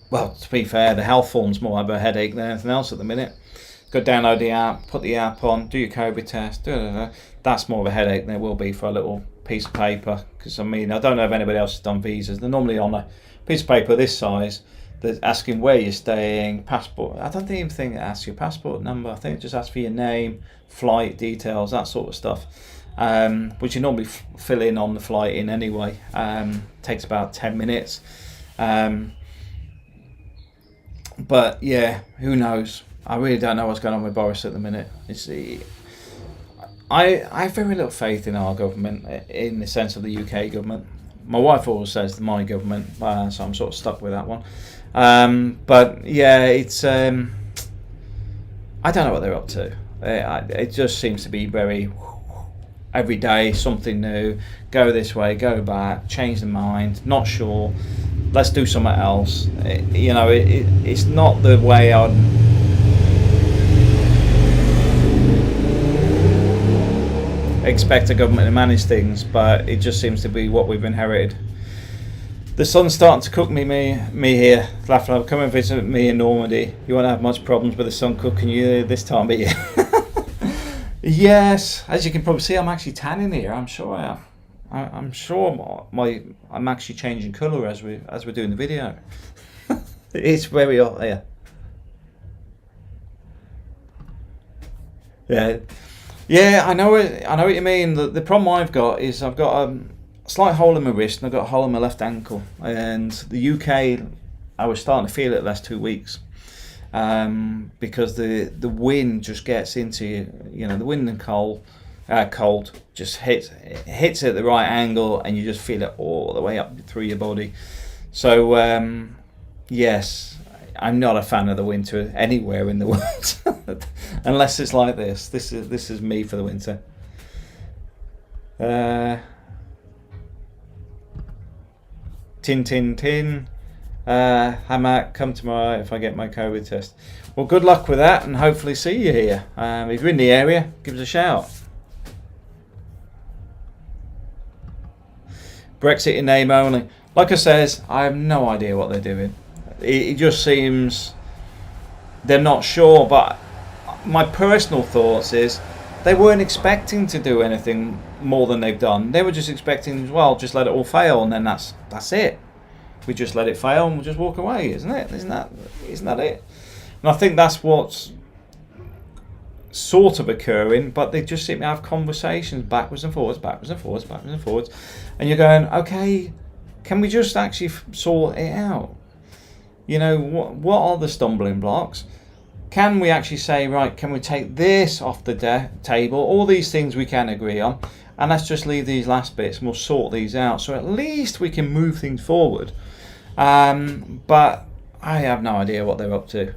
well, to be fair, the health form's more of a headache than anything else at the minute. Go download the app, put the app on, do your COVID test. That's more of a headache than it will be for a little piece of paper. Because I don't know if anybody else has done visas. They're normally on a piece of paper this size. They're asking where you're staying, passport. I don't even think it asks your passport number. I think it just asks for your name, flight details, that sort of stuff. Which you normally fill in on the flight in anyway. Takes about 10 minutes. But yeah, who knows? I really don't know what's going on with Boris at the minute. I have very little faith in our government, in the sense of the UK government. My wife always says my government, so I'm sort of stuck with that one. But yeah, it's I don't know what they're up to. It just seems to be very every day something new. Go this way, go back, change the mind. Not sure. Let's do something else. It's not the way I'd expect a government to manage things, but it just seems to be what we've inherited. The sun's starting to cook me here. Laughing, come and visit me in Normandy. You won't have much problems with the sun cooking you this time of year. Yes, as you can probably see, I'm actually tanning here. I'm sure I am. I'm sure I'm actually changing colour as we're doing the video. It's very hot here. Yeah. I know what you mean. The problem I've got is I've got a slight hole in my wrist and I've got a hole in my left ankle. And the UK, I was starting to feel it the last 2 weeks, because the wind just gets into you. The wind and cold just hits at the right angle, and you just feel it all the way up through your body. So yes, I'm not a fan of the winter anywhere in the world, unless it's like this. This is me for the winter. Tin. Hi Matt, come tomorrow if I get my COVID test. Well, good luck with that, and hopefully see you here. If you're in the area, give us a shout. Brexit in name only. Like I says, I have no idea what they're doing. It just seems they're not sure, but my personal thoughts is they weren't expecting to do anything more than they've done. They were just expecting, well, just let it all fail, and then that's it. We just let it fail and we'll just walk away, isn't it? Isn't that it? And I think that's what's sort of occurring, but they just seem to have conversations backwards and forwards, and you're going, okay, can we just actually sort it out? What are the stumbling blocks? Can we actually say, right, can we take this off the table? All these things we can agree on, and let's just leave these last bits and we'll sort these out, so at least we can move things forward. But I have no idea what they're up to.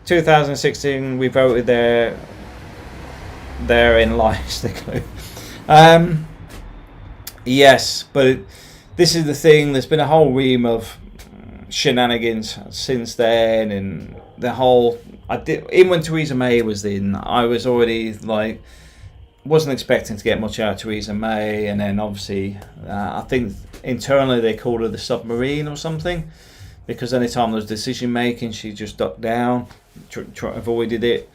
2016, we voted there in lies. Yes, but this is the thing. There's been a whole ream of shenanigans since then, and the whole. Even when Theresa May was in, I was already like, wasn't expecting to get much out of Theresa May, and then obviously, I think internally they called her the submarine or something, because anytime there was decision making, she just ducked down, avoided it.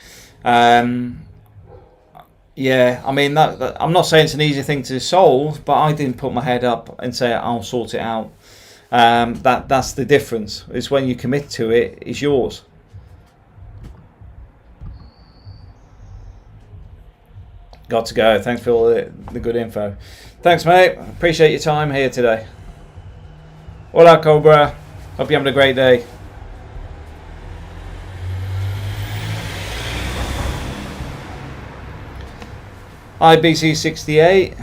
Yeah, I mean, that I'm not saying it's an easy thing to solve, but I didn't put my head up and say I'll sort it out. That's the difference. It's when you commit to it, it's yours. Got to go. Thanks for all the good info. Thanks, mate. Appreciate your time here today. Hola, Cobra. Hope you're having a great day. Hi, BC68.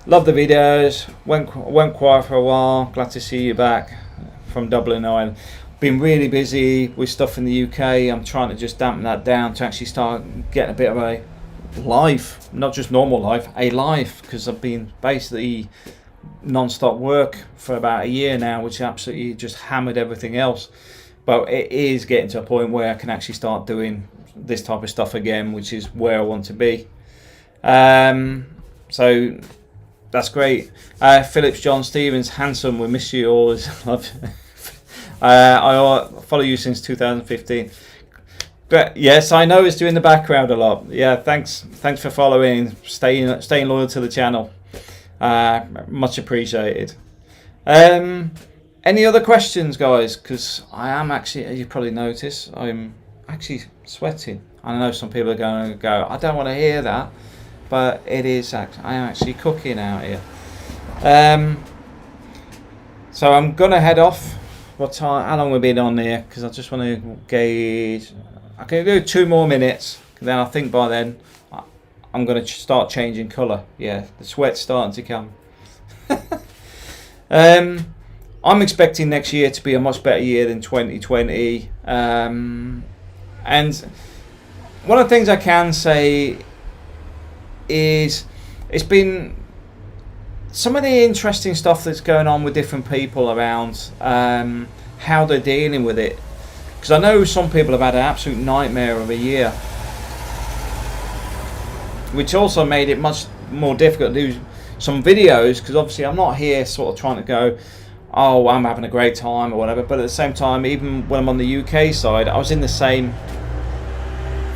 Love the videos. Went quiet for a while. Glad to see you back from Dublin, Ireland. Been really busy with stuff in the UK. I'm trying to just dampen that down to actually start getting a bit of a life, not just normal life, a life, because I've been basically non-stop work for about a year now, which absolutely just hammered everything else. But it is getting to a point where I can actually start doing this type of stuff again, which is where I want to be. So that's great. Phillips John Stevens, handsome, we miss you always. Love. I follow you since 2015. But yes, I know it's doing the background a lot. Yeah, thanks for following, staying loyal to the channel. Much appreciated. Any other questions, guys? Because I am actually, you probably noticed, I'm actually sweating. I know some people are going to go, I don't want to hear that, but it is. I am actually cooking out here. So I'm gonna head off. What time? How long we've been on there? Because I just want to gauge. I can do 2 more minutes. Then I think by then I'm going to start changing colour. Yeah, the sweat's starting to come. I'm expecting next year to be a much better year than 2020. And one of the things I can say is it's been some of the interesting stuff that's going on with different people around how they're dealing with it. Because I know some people have had an absolute nightmare of a year, which also made it much more difficult to do some videos, because obviously I'm not here sort of trying to go, oh, I'm having a great time or whatever, but at the same time, even when I'm on the UK side, I was in the same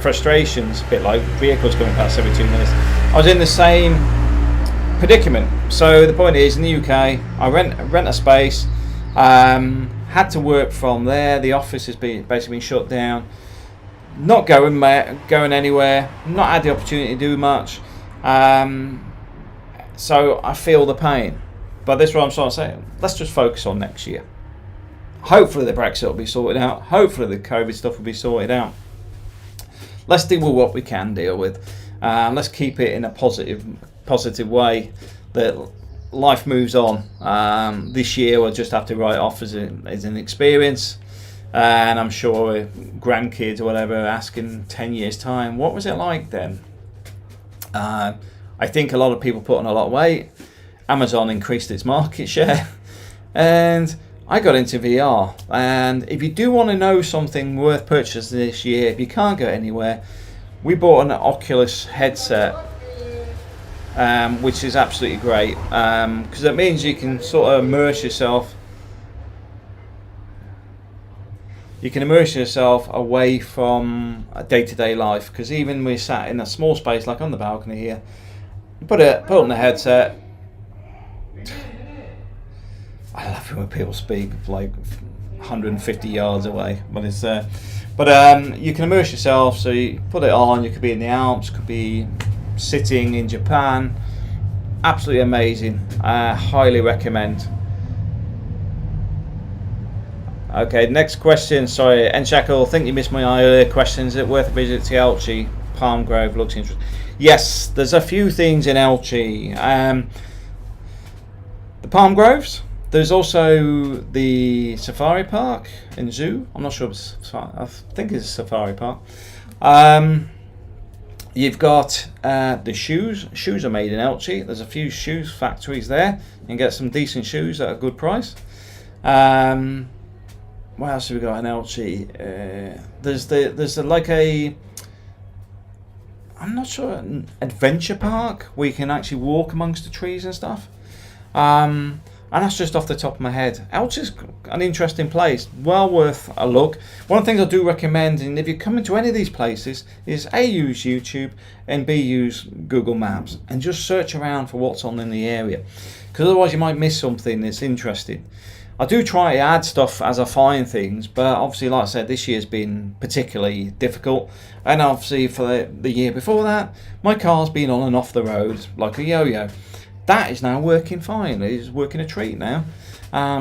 frustrations, a bit like vehicles coming past every 2 minutes. I was in the same predicament. So the point is, in the UK, I rent a space, had to work from there. The office has basically been shut down. Not going anywhere. Not had the opportunity to do much. So I feel the pain. But this is what I'm sort of saying. Let's just focus on next year. Hopefully the Brexit will be sorted out. Hopefully the COVID stuff will be sorted out. Let's deal with what we can deal with. Let's keep it in a positive way, that life moves on. This year we'll just have to write off as an experience, and I'm sure grandkids or whatever ask in 10 years time, what was it like then? I think a lot of people put on a lot of weight. Amazon increased its market share, and I got into VR. And if you do want to know something worth purchasing this year, if you can't go anywhere, we bought an Oculus headset, which is absolutely great, because it means you can sort of immerse yourself. You can immerse yourself away from a day-to-day life, because even when we're sat in a small space like on the balcony here, you put on the headset. I love it when people speak like 150 yards away, but it's you can immerse yourself. So you put it on. You could be in the Alps, could be sitting in Japan. Absolutely amazing. Highly recommend. Okay, next question. Sorry, Enshackle, I think you missed my earlier question. Is it worth a visit to Elche? Palm Grove looks interesting. Yes, there's a few things in Elche. The Palm Groves. There's also the Safari Park and Zoo. I'm not sure if it's, I think it's a Safari Park. You've got the shoes. Shoes are made in Elche. There's a few shoes factories there. You can get some decent shoes at a good price. What else have we got in Elche? There's like a, I'm not sure, an adventure park where you can actually walk amongst the trees and stuff. And that's just off the top of my head. Elche's an interesting place, well worth a look. One of the things I do recommend, and if you're coming to any of these places, is A, use YouTube, and B, use Google Maps, and just search around for what's on in the area, because otherwise you might miss something that's interesting. I do try to add stuff as I find things, but obviously, like I said, this year's been particularly difficult, and obviously for the year before that, my car's been on and off the road like a yo-yo. That is now working fine. It's working a treat now.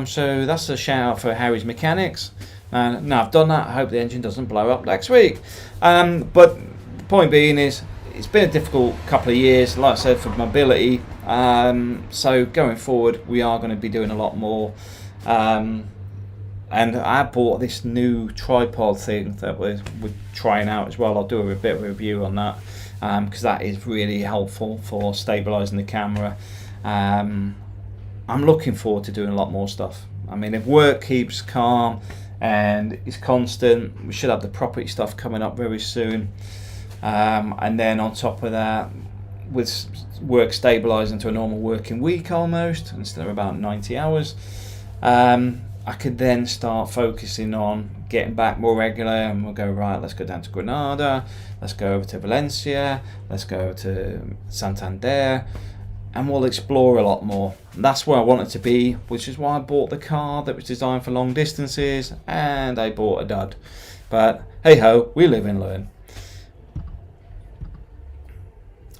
So that's a shout out for Harry's Mechanics. And now I've done that, I hope the engine doesn't blow up next week. But the point being is, it's been a difficult couple of years, like I said, for mobility. So going forward, we are going to be doing a lot more. And I bought this new tripod thing that we're trying out as well. I'll do a bit of a review on that, because that is really helpful for stabilising the camera. I'm looking forward to doing a lot more stuff. I mean, if work keeps calm and is constant, we should have the property stuff coming up very soon. And then on top of that, with work stabilising to a normal working week almost, instead of about 90 hours, I could then start focusing on getting back more regular, and we'll go, right, let's go down to Granada, let's go over to Valencia, let's go over to Santander, and we'll explore a lot more. And that's where I want it to be, which is why I bought the car that was designed for long distances, and I bought a dud. But hey ho, we live and learn.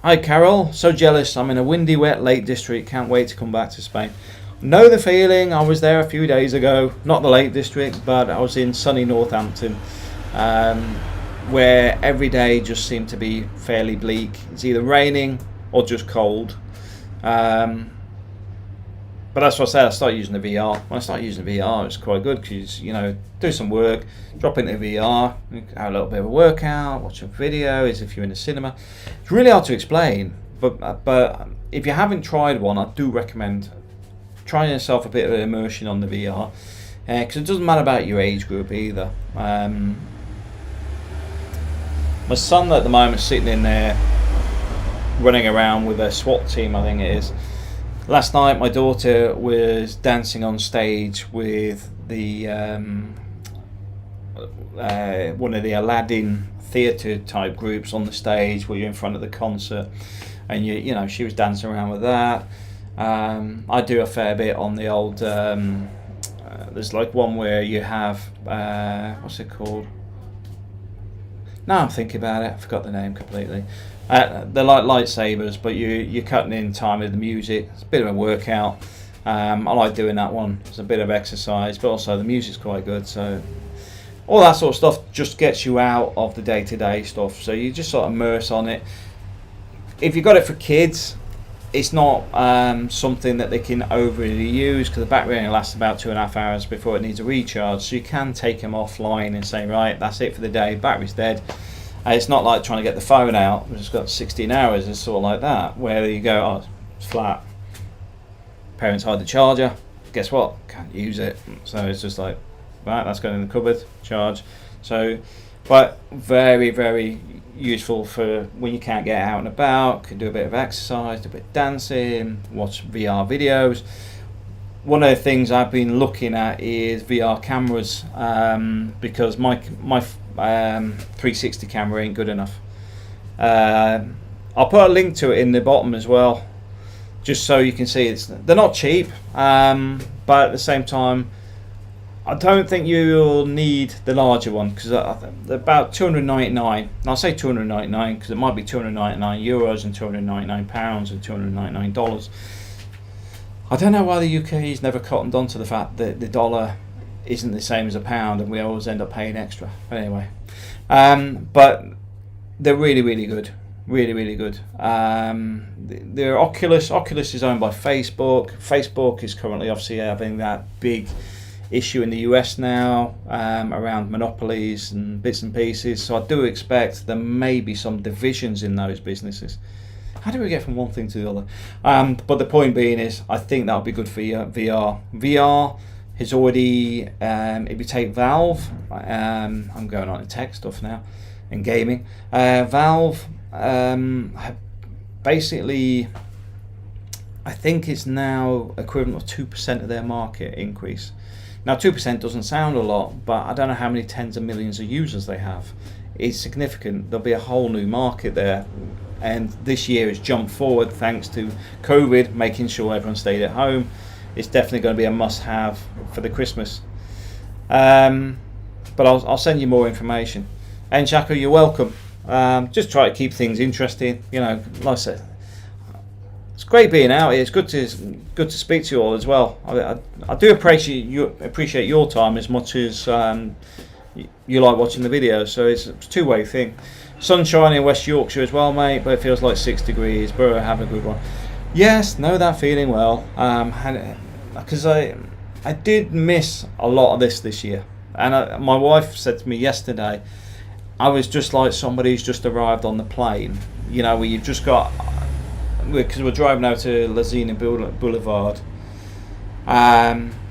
Hi Carol, so jealous. I'm in a windy, wet Lake District. Can't wait to come back to Spain. Know the feeling. I was there a few days ago. Not the Lake District, but I was in sunny Northampton, where every day just seemed to be fairly bleak. It's either raining or just cold. But that's what I said. I started using the VR. When I started using the VR, it's quite good because, you know, do some work, drop into the VR, have a little bit of a workout, watch a video, as if you're in a cinema. It's really hard to explain, but if you haven't tried one, I do recommend trying yourself a bit of an immersion on the VR, because it doesn't matter about your age group either. My son at the moment is sitting in there running around with a SWAT team, I think it is. Last night my daughter was dancing on stage with the one of the Aladdin theatre type groups on the stage where you're in front of the concert, and you know, she was dancing around with that. I do a fair bit on the old, there's like one where you have, what's it called? Now I'm thinking about it, I forgot the name completely. They're like lightsabers, but you're cutting in time with the music. It's a bit of a workout. I like doing that one. It's a bit of exercise, but also the music's quite good. So all that sort of stuff just gets you out of the day-to-day stuff. So you just sort of immerse on it. If you've got it for kids, it's not something that they can overly use, because the battery only lasts about 2.5 hours before it needs a recharge. So you can take them offline and say, right, that's it for the day, battery's dead. It's not like trying to get the phone out, which has got 16 hours. It's sort of like that, where you go, oh, it's flat. Parents hide the charger. Guess what? Can't use it. So it's just like, right, that's going in the cupboard, charge. So, but very, very useful for when you can't get out and about, can do a bit of exercise, do a bit of dancing, watch VR videos. One of the things I've been looking at is VR cameras, because my 360 camera ain't good enough. I'll put a link to it in the bottom as well, just so you can see they're not cheap, but at the same time, I don't think you'll need the larger one, because they're about 299. And I'll say 299 because it might be 299 euros and 299 pounds and 299 dollars. I don't know why the UK's never cottoned on to the fact that the dollar isn't the same as a pound, and we always end up paying extra. But anyway, but they're really, really good. Really, really good. They're Oculus. Oculus is owned by Facebook. Facebook is currently obviously having that big issue in the US now around monopolies and bits and pieces. So I do expect there may be some divisions in those businesses. How do we get from one thing to the other? But the point being is, I think that'll be good for VR. VR has already, if you take Valve, I'm going on to tech stuff now, and gaming. Valve have basically, I think it's now equivalent of 2% of their market increase. Now 2% doesn't sound a lot, but I don't know how many tens of millions of users they have. It's significant. There'll be a whole new market there. And this year has jumped forward thanks to COVID, making sure everyone stayed at home. It's definitely going to be a must-have for the Christmas. But I'll send you more information. And Chaco, you're welcome. Just try to keep things interesting. You know, like I said, it's great being out here. It's good to speak to you all as well. I do appreciate your time as much as you like watching the videos. So it's a two-way thing. Sunshine in West Yorkshire as well, mate, but it feels like 6 degrees. Bro, have a good one. Yes, know that feeling well. Because I did miss a lot of this year. And my wife said to me yesterday, I was just like somebody who's just arrived on the plane. You know, where you've just got, because we're driving out to Lazina Boulevard,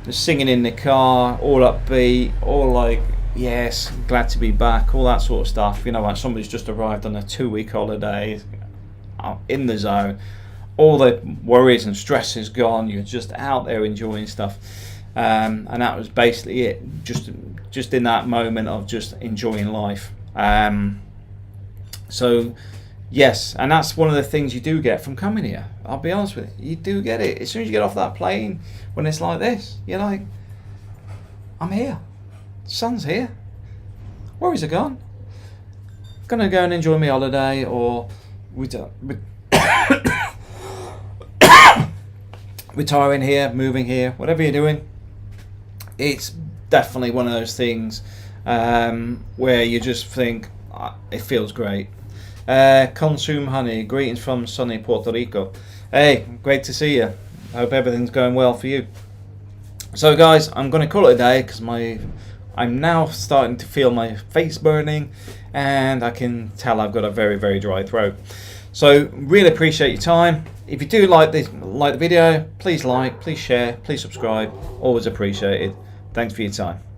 singing in the car, all upbeat, all like, yes, glad to be back, all that sort of stuff. You know, like somebody's just arrived on a 2-week holiday, in the zone, all the worries and stress is gone, you're just out there enjoying stuff. And that was basically it, just in that moment of just enjoying life. So yes, and that's one of the things you do get from coming here. I'll be honest with you, you do get it. As soon as you get off that plane, when it's like this, you're like, I'm here. Sun's here. Worries are gone. Gonna go and enjoy my holiday, or retiring here, moving here, whatever you're doing. It's definitely one of those things where you just think, it feels great. Consume honey. Greetings from sunny Puerto Rico. Hey, great to see you. Hope everything's going well for you. So guys, I'm going to call it a day because I'm now starting to feel my face burning, and I can tell I've got a very, very dry throat. So really appreciate your time. If you do like the video, please like, please share, please subscribe. Always appreciated. Thanks for your time.